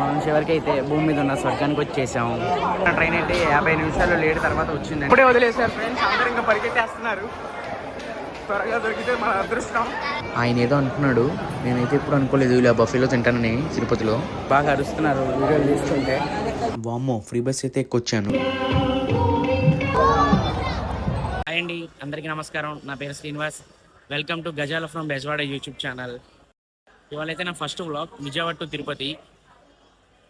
మనం చివరికి అయితే భూమి మీద ఉన్న స్వర్గానికి వచ్చేసాము. ట్రైన్ అయితే 50 నిమిషాలు లేట్ తర్వాత వచ్చింది. ఇప్పుడే వదిలేశారు ఫ్రెండ్స్, అందరూ ఇంకా పరిగెత్తేస్తున్నారు. త్వరగా దొరికితే మన అదృష్టం. ఆయన ఏదో అంటున్నాడు, నేనైతే ఎప్పుడు అనుకోలేదు ఇలా బఫేలో తింటానని. తిరుపతిలో బాగా అరుస్తున్నారు వీడియోలు తీసుకుంటే. వామ్మో, ఫ్రీ బస్ అయితే ఎక్కొచ్చాను. హాయ్ అండి, అందరికీ నమస్కారం. నా పేరు శ్రీనివాస్. వెల్కమ్ టు గజాల ఫ్రమ్ బెజవాడ యూట్యూబ్ ఛానల్. ఇవాళ అయితే నా first vlog Vijayawada to Tirupati.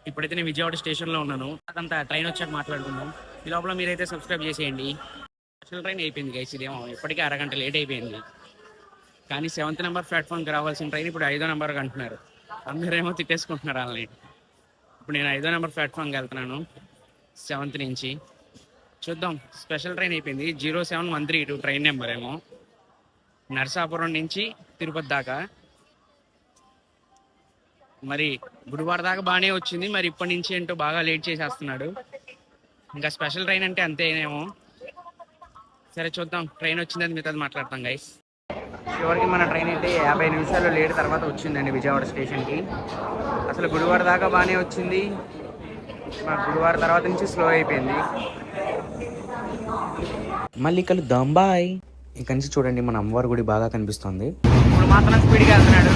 ఇప్పుడైతే నేను విజయవాడ స్టేషన్లో ఉన్నాను. అదంతా ట్రైన్ వచ్చాక మాట్లాడుకుందాం. ఈ లోపల మీరైతే సబ్స్క్రైబ్ చేసేయండి. స్పెషల్ ట్రైన్ అయిపోయింది గైస్, ఇదేమో ఇప్పటికే అరగంట లేట్ అయిపోయింది. కానీ 7th నెంబర్ ప్లాట్ఫామ్కి రావాల్సిన ట్రైన్ ఇప్పుడు 5వ నెంబర్కి అంటున్నారు. అందరేమో తిట్టేసుకుంటున్నారు వాళ్ళని. ఇప్పుడు నేను 5వ నెంబర్ ప్లాట్ఫామ్కి వెళ్తున్నాను 7th నుంచి. చూద్దాం. స్పెషల్ ట్రైన్ అయిపోయింది. 07132 ట్రైన్ నెంబర్ ఏమో, నరసాపురం నుంచి తిరుపతి దాకా. మరి గుడివాడ దాకా బాగానే వచ్చింది, మరి ఇప్పటి నుంచి ఏంటో బాగా లేట్ చేసేస్తున్నాడు. ఇంకా స్పెషల్ ట్రైన్ అంటే అంతేనేమో. సరే చూద్దాం, ట్రైన్ వచ్చిందని మీతో మాట్లాడతాం గైస్. చివరికి మన ట్రైన్ అయితే 50 నిమిషాలు లేట్ తర్వాత వచ్చిందండి విజయవాడ స్టేషన్కి. అసలు గుడివాడ దాకా బాగానే వచ్చింది, మా గుడివాడ తర్వాత నుంచి స్లో అయిపోయింది. మళ్ళీ కలుద్దాం, బాయ్. ఇక్కడ నుంచి చూడండి మన అమ్మవారి గుడి బాగా కనిపిస్తుంది. ఇప్పుడు మాత్రం స్పీడ్గా వెళ్తున్నాడు,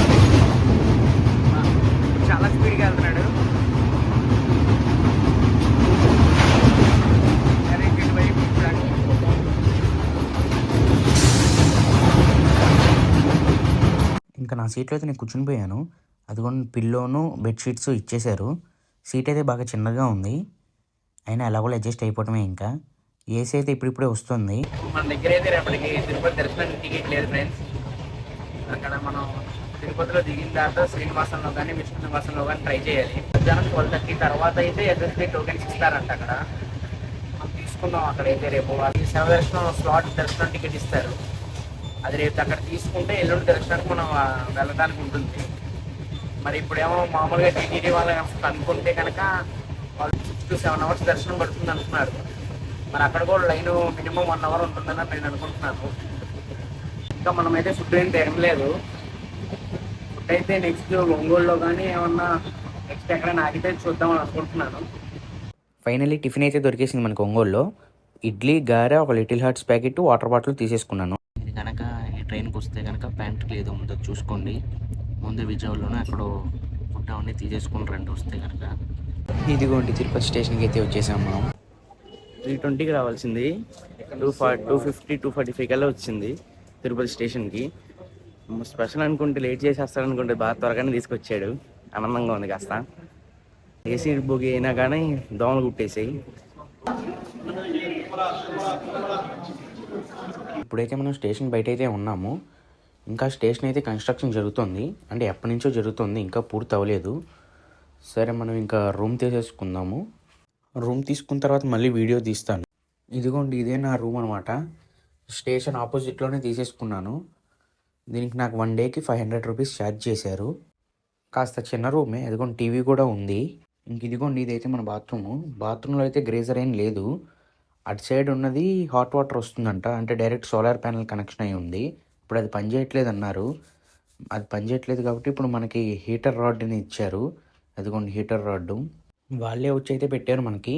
చాలా స్పీడ్గా వెళ్తున్నాడు. ఇంకా నా సీట్లో అయితే నేను కూర్చుని పోయాను. అదిగోండి, పిల్లోను బెడ్షీట్స్ ఇచ్చేశారు. సీట్ అయితే బాగా చిన్నగా ఉంది, అయినా ఎలాగో అడ్జస్ట్ అయిపోవటమే. ఇంకా ఏసీ అయితే ఇప్పుడిప్పుడే వస్తుంది. మన దగ్గర అయితే రేపటికి తిరుపతి దర్శనానికి టికెట్ లేదు ఫ్రెండ్స్. అక్కడ మనం తిరుపతిలో దిగిన తర్వాత శ్రీనివాసంలో కానీ విష్ణు నివాసంలో కానీ ట్రై చేయాలి. మధ్యాహ్నం 12:30 తర్వాత అయితే ఎస్ఎస్డి టోకెన్స్ ఇస్తారంట. అక్కడ మనం తీసుకుందాం. అక్కడైతే రేపు సేవ దర్శనం స్లాట్ దర్శనం టికెట్ ఇస్తారు. అది రేపు అక్కడ తీసుకుంటే ఎల్లుండి దర్శనానికి మనం వెళ్ళడానికి ఉంటుంది. మరి ఇప్పుడేమో మామూలుగా టీటీడీ వాళ్ళని కనుక్కుంటే కనుక వాళ్ళు 6 to 7 hours దర్శనం పడుతుంది అంటున్నారు. మరి అక్కడ కూడా లైన్ మినిమం 1 hour ఉంటుందని నేను అనుకుంటున్నాను. ఇంకా మనమైతే ఫుడ్ ఏం తినలేదు. ఫుడ్ అయితే నెక్స్ట్ ఒంగోలులో కానీ ఏమన్నా నెక్స్ట్ ఎక్కడైనా ఆగితే చూద్దామని అనుకుంటున్నాను. ఫైనల్లీ టిఫిన్ అయితే దొరికేసింది మనకు ఒంగోలులో. ఇడ్లీ, గారె, ఒక little hearts packet, water bottle తీసేసుకున్నాను. ఇది కనుక ఈ ట్రైన్కి వస్తే కనుక ప్యాంట్కి లేదు ముందు చూసుకోండి. ముందు విజయవాడలోనే అక్కడో ఫుడ్ అవన్నీ తీసేసుకుని రండి వస్తే కనుక. ఇదిగోండి, తిరుపతి స్టేషన్కి అయితే వచ్చేసాం మనం. 3:20కి రావాల్సింది 250, 245 కల్లా వచ్చింది తిరుపతి స్టేషన్కి. స్పెషల్ అనుకుంటే లేట్ చేసేస్తాడనుకుంటే బాగా త్వరగానే తీసుకొచ్చాడు. ఆనందంగా ఉంది కాస్త. ఏసీ బోగి అయినా కానీ దోమలు కుట్టేసాయి. ఇప్పుడైతే మనం స్టేషన్ బయట అయితే ఉన్నాము. ఇంకా స్టేషన్ అయితే కన్స్ట్రక్షన్ జరుగుతుంది, అంటే ఎప్పటి నుంచో జరుగుతుంది, ఇంకా పూర్తి అవ్వలేదు. సరే, మనం ఇంకా రూమ్ తీసేసుకుందాము. రూమ్ తీసుకున్న తర్వాత మళ్ళీ వీడియో తీస్తాను. ఇదిగోండి, ఇదే నా రూమ్ అనమాట. స్టేషన్ ఆపోజిట్లోనే తీసేసుకున్నాను. దీనికి నాకు 1 డేకి 500 రూపీస్ ఛార్జ్ చేశారు. కాస్త చిన్న రూమే. ఇదిగోండి, టీవీ కూడా ఉంది. ఇంక ఇదిగోండి, ఇదైతే మన బాత్రూంలో అయితే గ్రేజర్ ఏం లేదు. అటు సైడ్ ఉన్నది హాట్ వాటర్ వస్తుందంట, అంటే డైరెక్ట్ సోలార్ ప్యానెల్ కనెక్షన్ అయి ఉంది. ఇప్పుడు అది పనిచేయట్లేదు అన్నారు. అది పనిచేయట్లేదు కాబట్టి ఇప్పుడు మనకి హీటర్ రాడ్ని ఇచ్చారు. అదిగోండి హీటర్ రాడ్డు, వాళ్ళే వచ్చి అయితే పెట్టారు మనకి.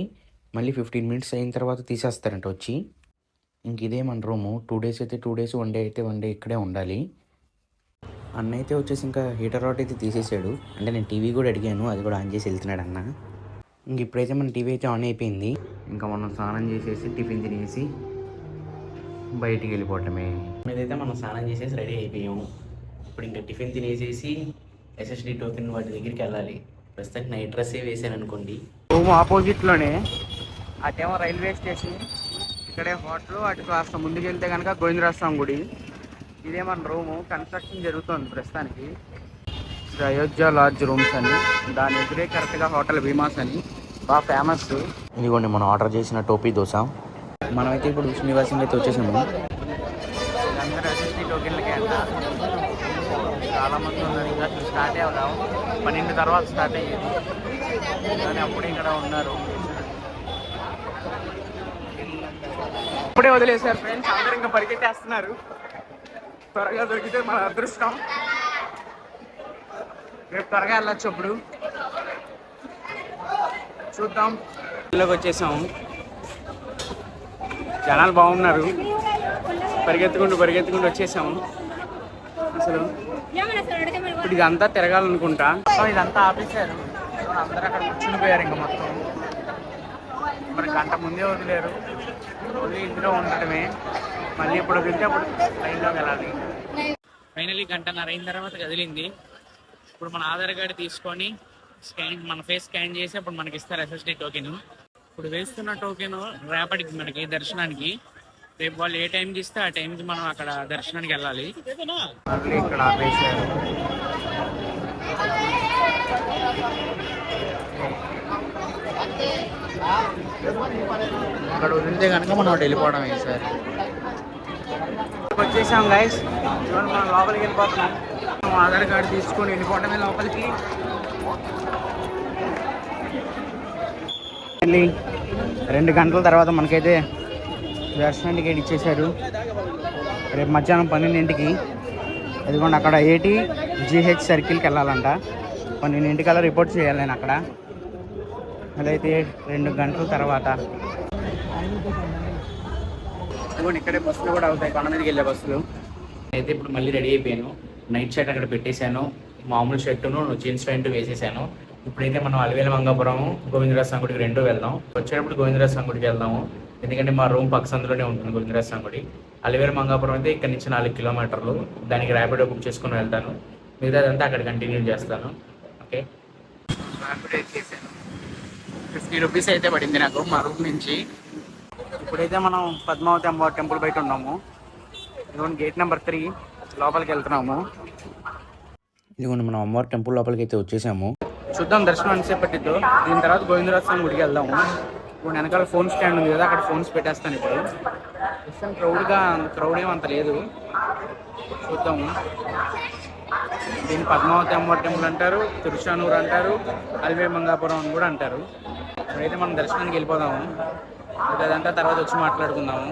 మళ్ళీ 15 minutes అయిన తర్వాత తీసేస్తారంట వచ్చి. ఇంక ఇదే మన రూము. 2 days అయితే 2 days, 1 day అయితే 1 day ఇక్కడే ఉండాలి. అన్న అయితే వచ్చేసి ఇంకా హీటర్ రాడ్ అయితే తీసేసాడు. అంటే నేను టీవీ కూడా అడిగాను, అది కూడా ఆన్ చేసి వెళ్తున్నాడు అన్న. ఇంక ఇప్పుడైతే మన టీవీ అయితే ఆన్ అయిపోయింది. ఇంకా మనం స్నానం చేసేసి టిఫిన్ తినేసి బయటికి వెళ్ళిపోవటమే. ఇదైతే మనం స్నానం చేసేసి రెడీ అయిపోయాము. ఇప్పుడు ఇంకా టిఫిన్ తినేసేసి ఎస్ఎస్డి టోకెన్ వాటి దగ్గరికి వెళ్ళాలి. ప్రస్తుతానికి నైట్ డ్రెస్సే వేసాను అనుకోండి. రూమ్ ఆపోజిట్లోనే, అటేమో రైల్వే స్టేషన్, ఇక్కడే హోటల్. అటు కాస్త ముందుకు వెళ్తే కనుక గోవిందరాజస్వామి గుడి. ఇదే మన రూము. కన్స్ట్రక్షన్ జరుగుతుంది ప్రస్తుతానికి. శ్రీ అయోధ్య లాడ్జ్ రూమ్స్ అని, దాని ఎదురే కరెక్ట్గా హోటల్ భీమాస్ అని బాగా ఫేమస్. ఇదిగోండి మనం ఆర్డర్ చేసిన టోపీ దోశ. మనమైతే ఇప్పుడు విష్ణు నివాసం అయితే వచ్చేసాము. అందరూ ఎస్ఎస్డి టోకెన్లకి వెళ్తారు. చాలామంది ఉన్నారు, ఇంకా స్టార్ట్ అవ్వడం 12 తర్వాత స్టార్ట్ అయ్యేది, కానీ అప్పుడే ఇక్కడ ఉన్నారు. ఇప్పుడే వదిలేశారు ఫ్రెండ్స్, అందరూ ఇంకా పరిగెత్తేస్తున్నారు. త్వరగా దొరికితే మన అదృష్టం. రేపు త్వరగా వెళ్ళొచ్చు. అప్పుడు చూద్దాం. ఇళ్ళకి వచ్చేసాము. జనాలు బాగున్నారు. పరిగెత్తుకుంటూ వచ్చేసాము. అసలు ఇప్పుడు ఇదంతా తిరగాలనుకుంటా. ఇదంతా ఆపేశారు. అందరూ అక్కడ కూర్చుని పోయారు. ఇంకా మొత్తం మరి గంట ముందే వదిలేరు. వదిలి ఇందులో ఉండటమే. మళ్ళీ ఇప్పుడు వదిలితే అప్పుడు లైన్లోకి వెళ్ళాలి. ఫైనలీ గంటన్నర అయిన తర్వాత కదిలింది. ఇప్పుడు మన ఆధార్ కార్డు తీసుకొని మన ఫేస్ స్కాన్ చేసి అప్పుడు మనకి ఇస్తారు SSD టోకెన్. ఇప్పుడు వేస్తున్న టోకెన్ రేపటికి మనకి దర్శనానికి. రేపు వాళ్ళు ఏ టైంకి ఇస్తే ఆ టైంకి మనం అక్కడ దర్శనానికి వెళ్ళాలి. ఇక్కడ ఆపేసారు. అక్కడ వదిలితే కనుక మనం అటు వెళ్ళిపోవడం సార్. వచ్చేసాం గైస్. మనం లోపలికి వెళ్ళిపోతున్నాం. ఆధార్ కార్డు తీసుకొని వెళ్ళిపోవడమే లోపలికి. 2 గంటల తర్వాత మనకైతే దర్శనం టికెట్ ఇచ్చేశారు. రేపు మధ్యాహ్నం 12ంటికి. అదిగోండి అక్కడ ATGH సర్కిల్కి వెళ్ళాలంట. 12ంటికల్లా రిపోర్ట్ చేయాలి నేను అక్కడ. అలా అయితే 2 గంటల తర్వాత. ఇదిగోండి ఇక్కడే బస్సులు కూడా అవుతాయి, కొండ మీదకి వెళ్ళే బస్సులు. అయితే ఇప్పుడు మళ్ళీ రెడీ అయిపోయాను. నైట్ షర్ట్ అక్కడ పెట్టేశాను. మామూలు షర్టును జీన్స్ ప్యాంటు వేసేసాను. ఇప్పుడైతే మనం అలివేలు మంగాపురం గోవిందరాజ స్వామి గుడికి 2 వెళ్దాం. వచ్చేటప్పుడు గోవిందరాజ స్వామి గుడికి వెళ్దాము. ఎందుకంటే మా రూమ్ పక్క సందులోనే ఉంటుంది గోవిందరాజ స్వామి గుడి. అలివేలు మంగాపురం అయితే ఇక్కడ నుంచి 4 కిలోమీటర్లు. దానికి ర్యాపిడో బుక్ చేసుకుని వెళ్తాను. మిగతాదంతా అక్కడ కంటిన్యూ చేస్తాను. ఓకే, ర్యాపిడో ఎక్కేసాను. 50 రూపీస్ అయితే పడింది నాకు మా రూమ్ నుంచి. ఇప్పుడైతే మనం పద్మావతి అమ్మవారి టెంపుల్ బయట ఉన్నాము. ఇదిగోండి గేట్ నెంబర్ 3 లోపలికి వెళ్తున్నాము. ఇదిగోండి మనం అమ్మవారి టెంపుల్ లోపలికి అయితే వచ్చేసాము. చూద్దాం దర్శనం ఎంతసేపు పట్టిద్దో. దీని తర్వాత గోవిందరాజ స్వామి గుడికి వెళ్దాము. ఇప్పుడు వెనకాల ఫోన్ స్టాండ్ ఉంది కదా, అక్కడ ఫోన్స్ పెట్టేస్తాను. ఇప్పుడు ఇష్టం క్రౌడ్ ఏమంత లేదు. చూద్దాము. దీన్ని పద్మావతి అమ్మవారి టెంపుల్ అంటారు, తిరుచానూరు అంటారు, అలివేలు మంగాపురం అని కూడా అంటారు. ఇప్పుడైతే మనం దర్శనానికి వెళ్ళిపోదాము. అదంతా తర్వాత వచ్చి మాట్లాడుకుందాము.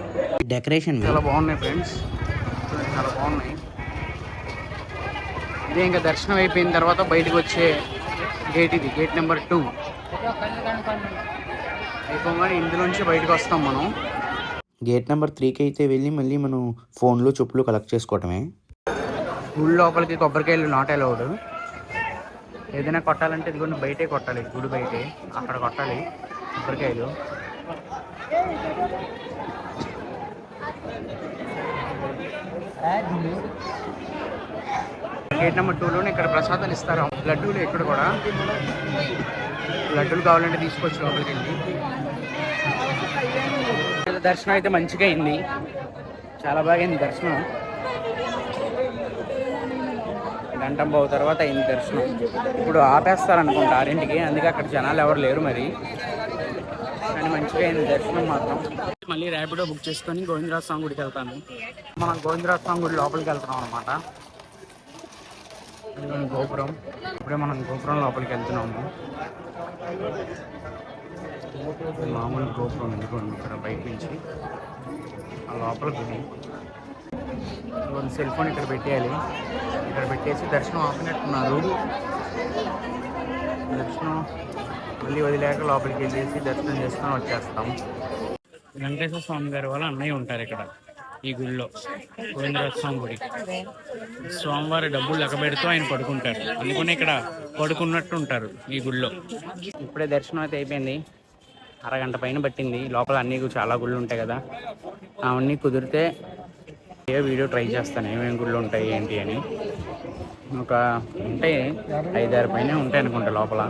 డెకరేషన్ చాలా బాగున్నాయి ఫ్రెండ్స్, చాలా బాగున్నాయి. ఇదే ఇంకా దర్శనం అయిపోయిన తర్వాత బయటకు వచ్చే గేట్ ఇది, గేట్ నెంబర్ 2. అయిపోగానే ఇందులోంచి బయటకు వస్తాం మనం. గేట్ నెంబర్ 3కి అయితే వెళ్ళి మళ్ళీ మనం ఫోన్లో చెప్పులు కలెక్ట్ చేసుకోవటమే. గుడి లోపలికి కొబ్బరికాయలు నాట్ అలౌడ్. ఏదైనా కొట్టాలంటే ఇదిగోండి బయటే కొట్టాలి, గుడి బయటే అక్కడ కొట్టాలి కొబ్బరికాయలు. గేట్ నెంబర్ 2లోనే ఇక్కడ ప్రసాదాలు ఇస్తారు. లడ్డూలు ఇక్కడ కూడా. లడ్డూలు కావాలంటే తీసుకొచ్చి లోపలికి వెళ్ళి. దర్శనం అయితే మంచిగా అయింది, చాలా బాగా అయింది దర్శనం. 1.5 గంట తర్వాత అయింది దర్శనం. ఇప్పుడు ఆపేస్తారనుకుంటా 6ంటికి, అందుకే అక్కడ జనాలు ఎవరు లేరు మరి. కానీ మంచిగా అయింది దర్శనం మాత్రం. మళ్ళీ ర్యాపిడో బుక్ చేసుకొని గోవిందరాజ స్వామి గుడికి వెళ్తాను. మనం గోవిందరాజ స్వామి గుడి లోపలికి వెళ్తున్నాం అనమాట. గోపురం. ఇప్పుడే మనం గోపురం లోపలికి వెళ్తున్నాము. మామూలు గోపురం ఎందుకోండి ఇక్కడ బయట నుంచి ఆ లోపల గుడి. సెల్ ఫోన్ ఇక్కడ పెట్టేయాలి. ఇక్కడ పెట్టేసి దర్శనం ఆపినట్టున్నారు. దర్శనం మళ్ళీ వదిలేక లోపలికి వెళ్ళేసి దర్శనం చేసుకొని వచ్చేస్తాం. వెంకటేశ్వర స్వామి గారి వాళ్ళ అన్నయ్య ఉంటారు ఇక్కడ ఈ గుడిలో, గోవిందరాజ స్వామి గుడి. స్వామివారి డబ్బులు లెక్క పెడుతూ ఆయన పడుకుంటారు, అందుకని ఇక్కడ పడుకున్నట్టు ఉంటారు ఈ గుడిలో. ఇప్పుడే దర్శనం అయితే అయిపోయింది. 1/2 గంట పైన పట్టింది. లోపల అన్నీ చాలా గుళ్ళు ఉంటాయి కదా, అవన్నీ కుదిరితే ఏ వీడియో ట్రై చేస్తాను ఏమేమి గుళ్ళు ఉంటాయి ఏంటి అని. ఒక ఉంటాయి 5-6 పైన ఉంటాయి అనుకుంటా లోపల.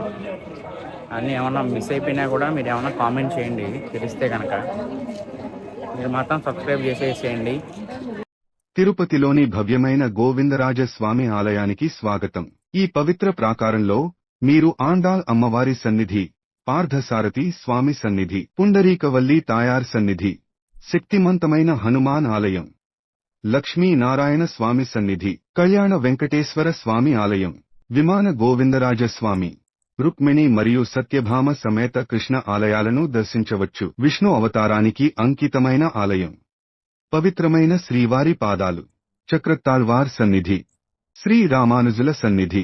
అన్నీ ఏమన్నా మిస్ అయిపోయినా కూడా మీరు ఏమన్నా కామెంట్ చేయండి తెలిస్తే కనుక. మీరు మాత్రం సబ్స్క్రైబ్ చేసేసేయండి. తిరుపతిలోని భవ్యమైన గోవిందరాజస్వామి ఆలయానికి స్వాగతం. ఈ పవిత్ర ప్రాకారంలో మీరు ఆండాళ్ అమ్మవారి సన్నిధి, పార్థసారథి స్వామి సన్నిధి, పుండరీకవల్లి తాయార్ సన్నిధి, శక్తిమంతమైన హనుమాన్ ఆలయం, లక్ష్మీ నారాయణ స్వామి సన్నిధి, కళ్యాణ వెంకటేశ్వర స్వామి ఆలయం, విమాన గోవిందరాజస్వామి, రుక్మిణి మరియు సత్యభామ సమేత కృష్ణ ఆలయాలను దర్శించవచ్చు. విష్ణు అవతారానికి అంకితమైన ఆలయం, పవిత్రమైన శ్రీవారి పాదాలు, చక్రతాళ్వార్ సన్నిధి, శ్రీ రామానుజుల సన్నిధి,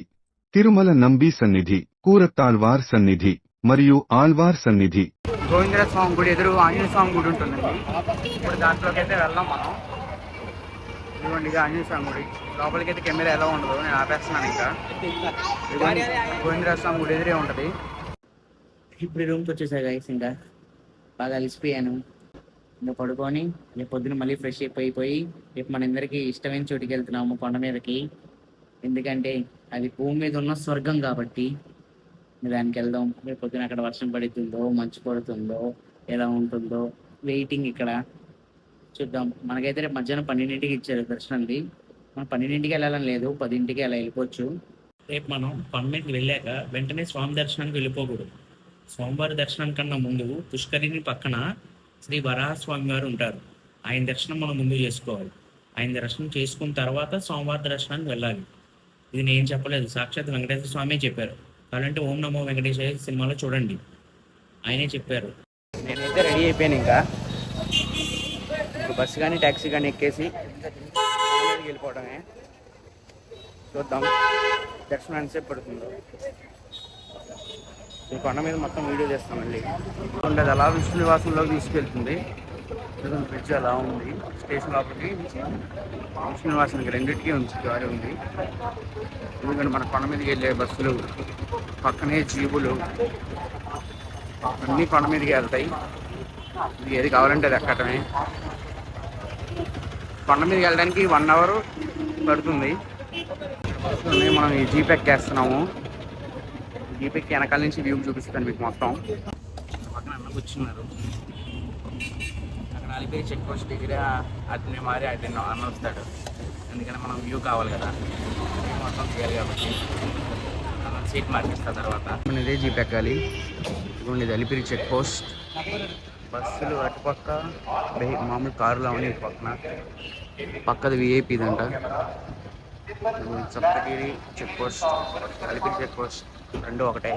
తిరుమల నంబి సన్నిధి, కూరతాళ్వార్ సన్నిధి, మరియు ఆళ్వార్ సన్నిధి. గోవిందరాజ స్వామి గుడి ఎదురు ఆంజనేయ స్వామి గుడి ఉంటుందండి. ఇప్పుడు దాంట్లోకి అయితే వెళ్దాం మనం. ఇదిగోండి ఇక ఆంజనేయ స్వామి గుడి లోపలికి అయితే కెమెరా ఎలా ఉండదు, నేను ఆపేస్తున్నాను. ఇంకా గోవిందరాజ స్వామి గుడి ఎదురే ఉంటుంది. ఇప్పుడు రూమ్కి వచ్చేసా గైస్, ఇంకా బాగా అలసిపోయాను. ఇంకా పడుకొని రేపు పొద్దున మళ్ళీ ఫ్రెష్ అయిపోయి రేపు మనందరికీ ఇష్టమైన చోటుకి వెళ్తున్నాము, కొండ మీదకి. ఎందుకంటే అది భూమి మీద ఉన్న స్వర్గం కాబట్టి దానికి వెళ్దాం. రేపు పొద్దున అక్కడ వర్షం పడుతుందో మంచు పడుతుందో ఎలా ఉంటుందో వెయిటింగ్ ఇక్కడ చూద్దాం. మనకైతే రేపు మధ్యాహ్నం 12ంటికి ఇచ్చారు దర్శనానికి. మనం 12ంటికి వెళ్ళాలని లేదు, 10ంటికి అలా వెళ్ళిపోవచ్చు. రేపు మనం కొండ మీదకి వెళ్ళాక వెంటనే స్వామి దర్శనానికి వెళ్ళిపోకూడదు. స్వామివారి దర్శనం కన్నా ముందు పుష్కరిణి పక్కన శ్రీ వరాహస్వామి వారు ఉంటారు. ఆయన దర్శనం మనం ముందు చేసుకోవాలి. ఆయన దర్శనం చేసుకున్న తర్వాత స్వామివారి దర్శనానికి వెళ్ళాలి. ఇది నేను చెప్పలేదు, సాక్షాత్ వెంకటేశ్వర స్వామి చెప్పారు. కావాలంటే ఓం నమో వెంకటేశ్వర సినిమాలో చూడండి, ఆయనే చెప్పారు. నేనైతే రెడీ అయిపోయాను. ఇంకా ఇప్పుడు బస్సు కానీ ట్యాక్సీ కానీ ఎక్కేసి వెళ్ళిపోవడమే. చూద్దాం దర్శనం ఎంతసేపు పడుతుందో. ఈ కొండ మీద మొత్తం వీడియో చేస్తాం మళ్ళీ. ఉండేది అలా విష్ణు నివాసంలోకి తీసుకెళ్తుంది. బ్రిడ్జ్ అలా ఉంది. స్టేషన్ లోపలికి విష్ణు నివాసానికి రెండింటికి దారి ఉంది. ఎందుకంటే మన కొండ మీదకి వెళ్ళే బస్సులు పక్కనే జీబులు అన్నీ కొండ మీదకి వెళ్తాయి. ఇది ఏది కావాలంటే అది ఎక్కడమే. కొండ మీదకి వెళ్ళడానికి 1 అవర్ పడుతుంది. మనం ఈ జీప్ ఎక్కేస్తున్నాము. జీప్ ఎక్కి వెనకాల నుంచి వ్యూ చూపిస్తాను మీకు మొత్తం. పక్కన అన్న కూర్చున్నారు. అక్కడ అలిపిరి చెక్ పోస్ట్ దగ్గర అతని మారి అతను అన్న వస్తాడు. ఎందుకంటే మనం వ్యూ కావాలి కదా, వ్యూ మొత్తం తీయాలి కాబట్టి అన్న సీట్ మార్పిస్తా తర్వాత. ఇదే జీప్ ఎక్కాలి. ఇదిగోండి ఇది అలిపిరి చెక్ పోస్ట్. బస్సులు అటుపక్క మామూలు కారులో ఉన్నాయి. ఇటు పక్కది విఐపిదంట. Saptagiri check post, Alipiri check post రెండు ఒకటే.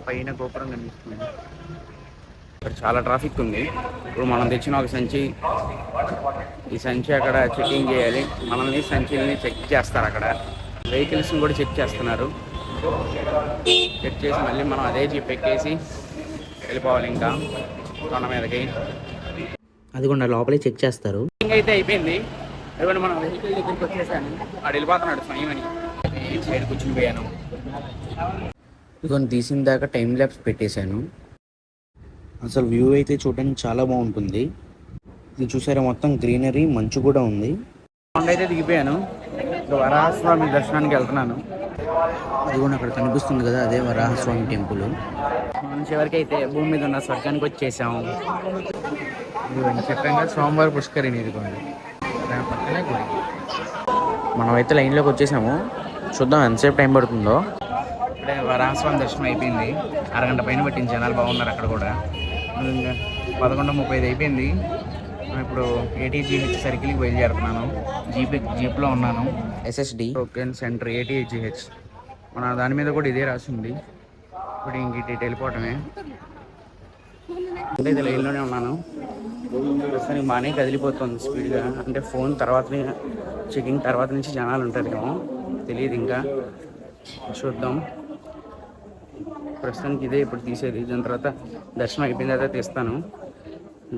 పైన గోపురం కనిపిస్తుంది. ఇక్కడ చాలా ట్రాఫిక్ ఉంది. ఇప్పుడు మనం తెచ్చిన ఒక సంచి, ఈ సంచి అక్కడ చెకింగ్ చేయాలి. మనల్ని సంచిని చెక్ చేస్తారు. అక్కడ వెహికల్స్ని కూడా చెక్ చేస్తున్నారు. చెక్ చేసి మళ్ళీ మనం అదే జీప్ ఎక్కేసి వెళ్ళిపోవాలి ఇంకా కొండ మీదకి. అది కూడా లోపలే చెక్ చేస్తారు. అయితే అయిపోయింది. ఇవ్వండి మనం వెహికల్ దగ్గరికి వచ్చేసాను. ఆడు వెళ్ళిపోతున్నాడు స్వయమని సైడ్ కూర్చుని పోయాను. ఇదిగోని తీసిన దాకా టైం ల్యాప్స్ పెట్టేశాను. అసలు వ్యూ అయితే చూడడానికి చాలా బాగుంటుంది. ఇది చూసారా మొత్తం గ్రీనరీ, మంచు కూడా ఉంది. కొండ అయితే దిగిపోయాను. వరాహస్వామి దర్శనానికి వెళ్తున్నాను. అది కూడా అక్కడ కనిపిస్తుంది కదా, అదే వరాహస్వామి టెంపుల్. మనం చివరికి అయితే భూమి మీద ఉన్న స్వర్గానికి వచ్చేసాము. చక్రంగా స్వామివారి పుష్కరిణి ఇదిగోండి, దాని పక్కనే గుడి. మనమైతే లైన్లోకి వచ్చేసాము. చూద్దాం ఎంతసేపు టైం పడుతుందో. ఇప్పుడే వరాహస్వామి దర్శనం అయిపోయింది. అరగంట పైన పట్టింది. జనాలు బాగున్నారు అక్కడ కూడా. 11:35 అయిపోయింది. ఇప్పుడు ఏటీజీహెచ్ సర్కిల్కి బయలుదేరుతున్నాను. జీప్లో ఉన్నాను. SSD token centre ATGH. మన దాని మీద కూడా ఇదే రాసి ఉంది. ఇప్పుడు ఇంక ఇటు వెళ్ళిపోవటమే. అంటే ఇది లైన్లోనే ఉన్నాను. ప్రస్తుతానికి బాగానే కదిలిపోతుంది స్పీడ్గా. అంటే ఫోన్ తర్వాత చెకింగ్ తర్వాత నుంచి జనాలు ఉంటారేమో తెలియదు. ఇంకా చూద్దాం. ప్రస్తుతానికి ఇదే ఇప్పుడు తీసేది. దాని తర్వాత దర్శనం అయిపోయిన తర్వాత తీస్తాను.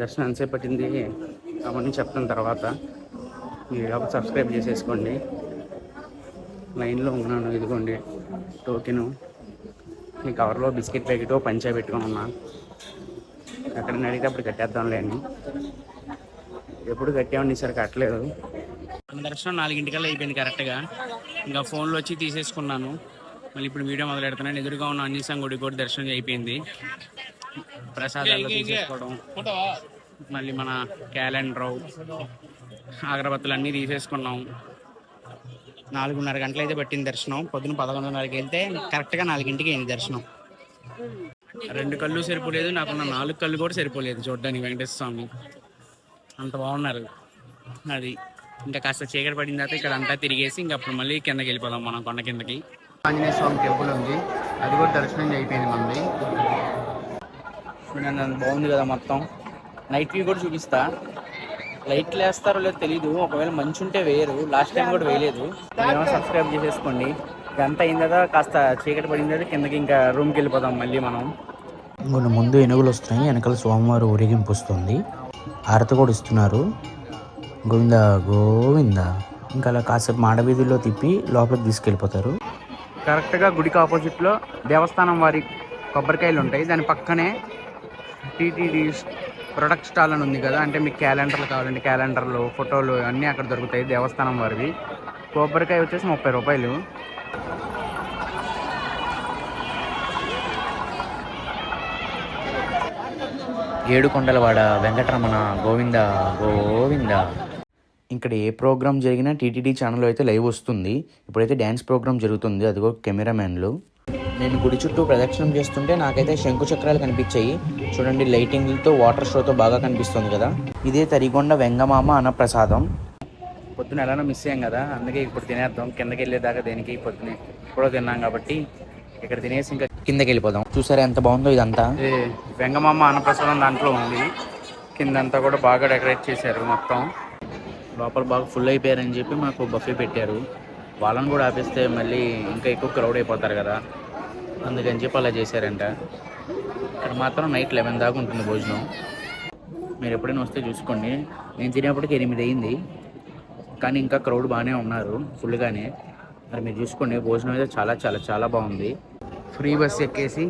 దర్శనం ఎంతసేపు పట్టింది అవన్నీ చెప్తాను తర్వాత. మీరు సబ్స్క్రైబ్ చేసేసుకోండి. లైన్లో ఉన్నాను. ఇదిగోండి టోకెను. ఈ కవర్లో బిస్కెట్ ప్యాకెట్ పంచా పెట్టుకొని ఉన్నా. ఎక్కడైనా అడిగితే అప్పుడు కట్టేద్దాంలే అని. ఎప్పుడు కట్టామని ఈసారి కట్టలేదు. దర్శనం 4 అయిపోయింది కరెక్ట్గా. ఇంకా ఫోన్లో వచ్చి తీసేసుకున్నాను. మళ్ళీ ఇప్పుడు వీడియో మొదలు పెడుతున్నాను. ఎదురుగా ఉన్న ఆంజనేయ గుడి కూడా దర్శనం అయిపోయింది. ప్రసాదాలు తీసేసుకోవడం, మళ్ళీ మన క్యాలెండర్, అగరబత్తులు అన్నీ తీసేసుకున్నాం. 4:30 గంటలు అయితే పట్టింది దర్శనం. పొద్దున 11:30కి వెళ్తే కరెక్ట్గా 4ంటికి అయింది దర్శనం. 2 కళ్ళు సరిపోలేదు, నాకున్న 4 కళ్ళు కూడా సరిపోలేదు చూడడానికి వెంకటేశ్వర స్వామి. అంత బాగున్నారు. అది ఇంకా కాస్త చీకటి పడిన తర్వాత ఇక్కడ అంతా తిరిగేసి ఇంకా అప్పుడు మళ్ళీ కిందకి వెళ్ళిపోదాం మనం కొండ కిందకి. ఆంజనేయ స్వామి టెంపుల్ ఉంది, అది కూడా దర్శనం అయిపోయింది మనది. చూడండి బాగుంది కదా మొత్తం. నైట్ వ్యూ కూడా చూపిస్తా. లైట్లు వేస్తారో లేదో తెలీదు. ఒకవేళ మంచి ఉంటే వేయరు. లాస్ట్ టైం కూడా వేయలేదు. ఏమో సబ్స్క్రైబ్ చేసేసుకోండి. ఇదంతా అయిన తర్వాత కాస్త చీకటి పడిన తర్వాత కిందకి ఇంకా రూమ్కి వెళ్ళిపోదాం మళ్ళీ మనం. ఇంకొన్ని ముందు ఏనుగులు వస్తున్నాయి, వెనకాల స్వామివారు ఊరేగింపు వస్తుంది, హారతి కూడా ఇస్తున్నారు. గోవింద గోవింద. ఇంకా అలా కాసేపు మాడవీధుల్లో తిప్పి లోపలికి తీసుకెళ్ళిపోతారు. కరెక్ట్గా గుడికి ఆపోజిట్లో దేవస్థానం వారి కొబ్బరికాయలు ఉంటాయి. దాని పక్కనే టీటీడీ ప్రొడక్ట్ స్టాల్ అని ఉంది కదా, అంటే మీకు క్యాలెండర్లు కావాలంటే క్యాలెండర్లు, ఫోటోలు అన్నీ అక్కడ దొరుకుతాయి దేవస్థానం వారివి. కొబ్బరికాయ వచ్చేసి 30 రూపాయలు. ఏడుకొండలవాడ వెంకటరమణ గోవింద గోవింద. ఇక్కడ ఏ ప్రోగ్రామ్ జరిగినా టీటీడీ ఛానల్లో అయితే లైవ్ వస్తుంది. ఇప్పుడైతే డ్యాన్స్ ప్రోగ్రామ్ జరుగుతుంది, అదిగో కెమెరామ్యాన్లు. నేను గుడి చుట్టూ ప్రదక్షిణం చేస్తుంటే నాకైతే శంకు చక్రాలు కనిపించాయి చూడండి. లైటింగ్లతో వాటర్ షోతో బాగా కనిపిస్తుంది కదా. ఇదే తరిగొండ వెంగమామ అన్నప్రసాదం. పొద్దున ఎలానో మిస్ అయ్యాం కదా, అందుకే ఇప్పుడు తినేద్దాం. కిందకి వెళ్ళేదాకా దేనికి, పొద్దునే ఇప్పుడు తిన్నాం కాబట్టి ఇక్కడ తినేసి ఇంకా కిందకి వెళ్ళిపోదాం. చూసారా ఎంత బాగుందో ఇదంతా. వెంగమామ అన్నప్రసాదం దాంట్లో ఉంది. కిందంతా కూడా బాగా డెకరేట్ చేశారు మొత్తం. లోపల బాగా ఫుల్ అయిపోయారని చెప్పి మాకు బఫే పెట్టారు. వాళ్ళని కూడా ఆపేస్తే మళ్ళీ ఇంకా ఎక్కువ క్రౌడ్ అయిపోతారు కదా, అందుకని చెప్పి అలా చేశారంట. ఇక్కడ మాత్రం నైట్ 11 దాకా ఉంటుంది భోజనం. మీరు ఎప్పుడైనా వస్తే చూసుకోండి. నేను తినేప్పటికి 8 అయింది, కానీ ఇంకా క్రౌడ్ బాగానే ఉన్నారు ఫుల్గానే. మరి మీరు చూసుకోండి, భోజనం అయితే చాలా చాలా చాలా బాగుంది. ఫ్రీ బస్ ఎక్కేసి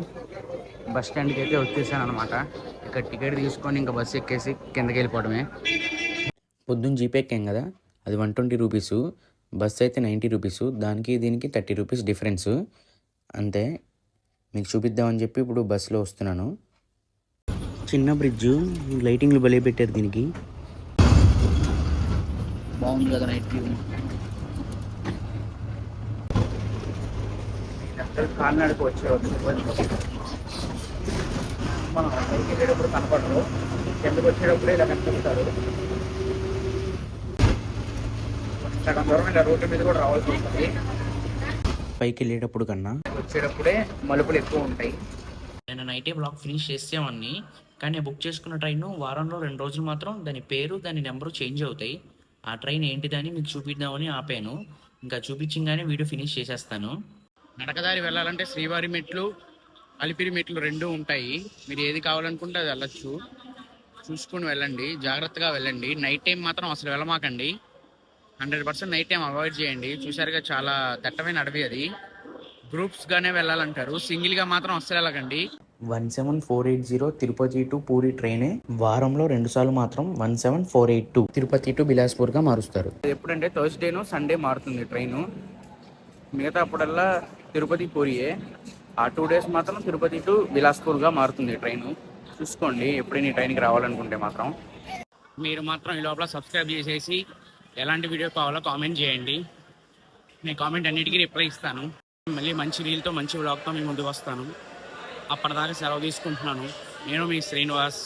బస్ స్టాండ్కి అయితే వచ్చేసాను అనమాట. ఇక్కడ టికెట్ తీసుకొని ఇంకా బస్సు ఎక్కేసి కిందకి వెళ్ళిపోవడమే. పొద్దున్న జీపే ఎక్కాం కదా, అది 120 రూపీసు, బస్సు అయితే 90 రూపీసు. దానికి దీనికి 30 రూపీస్ డిఫరెన్స్ అంతే. మీకు చూపిద్దామని చెప్పి ఇప్పుడు బస్సులో వస్తున్నాను. చిన్న బ్రిడ్జు, లైటింగ్లు భలే పెట్టారు దీనికి. బాగుంది కదా నైట్ వ్యూ. కాలినడకు వచ్చేవాళ్ళు మనం పైకి వెళ్ళేటప్పుడు కనపడరు, కిందకు వచ్చేటప్పుడే ఇలా కనిపిస్తారు. సగం దూరం ఇలా రోడ్డు మీద కూడా రావాల్సి వస్తుంది. పైకి వెళ్ళేటప్పుడు కన్నా వచ్చేటప్పుడే మలుపులు ఎక్కువ ఉంటాయి. నేను నైటే బ్లాగ్ ఫినిష్ చేసేవాడిని, కానీ బుక్ చేసుకున్న ట్రైన్ వారంలో 2 రోజులు మాత్రం దాని పేరు దాని నెంబరు చేంజ్ అవుతాయి. ఆ ట్రైన్ ఏంటిదని మీకు చూపిద్దామని ఆపాను. ఇంకా చూపించగానే వీడియో ఫినిష్ చేసేస్తాను. నడకదారి వెళ్ళాలంటే శ్రీవారి మెట్లు, అలిపిరి మెట్లు 2 ఉంటాయి. మీరు ఏది కావాలనుకుంటే అది వెళ్ళచ్చు. చూసుకొని వెళ్ళండి, జాగ్రత్తగా వెళ్ళండి. నైట్ టైం మాత్రం అసలు వెళ్ళమాకండి. 100% నైట్ టైం అవాయిడ్ చేయండి. చూసారుగా చాలా దట్టమైన అడవి అది. గ్రూప్స్గానే వెళ్ళాలంటారు, సింగిల్గా మాత్రం అస్సలు వెళ్ళకండి. 17480 తిరుపతి టు పూరి ట్రైనే వారంలో 2 సార్లు మాత్రం 17482 తిరుపతి టు బిలాస్పూర్గా మారుస్తారు. ఎప్పుడంటే థర్స్డేను సండే మారుతుంది ట్రైను. మిగతా అప్పుడల్లా తిరుపతి పూరియే. ఆ 2 డేస్ మాత్రం తిరుపతి టు బిలాస్పూర్గా మారుతుంది ట్రైను. చూసుకోండి ఎప్పుడైనా ఈ ట్రైన్కి రావాలనుకుంటే మాత్రం. మీరు మాత్రం ఈ లోపల సబ్స్క్రైబ్ చేసేసి ఎలాంటి వీడియో కావాలో కామెంట్ చేయండి. నేను కామెంట్ అన్నిటికీ రిప్లై ఇస్తాను. మళ్ళీ మంచి రీల్తో మంచి వ్లాగ్తో మీ ముందుకు వస్తాను. అప్పటిదాకా సెలవు తీసుకుంటున్నాను. నేను మీ శ్రీనివాస్.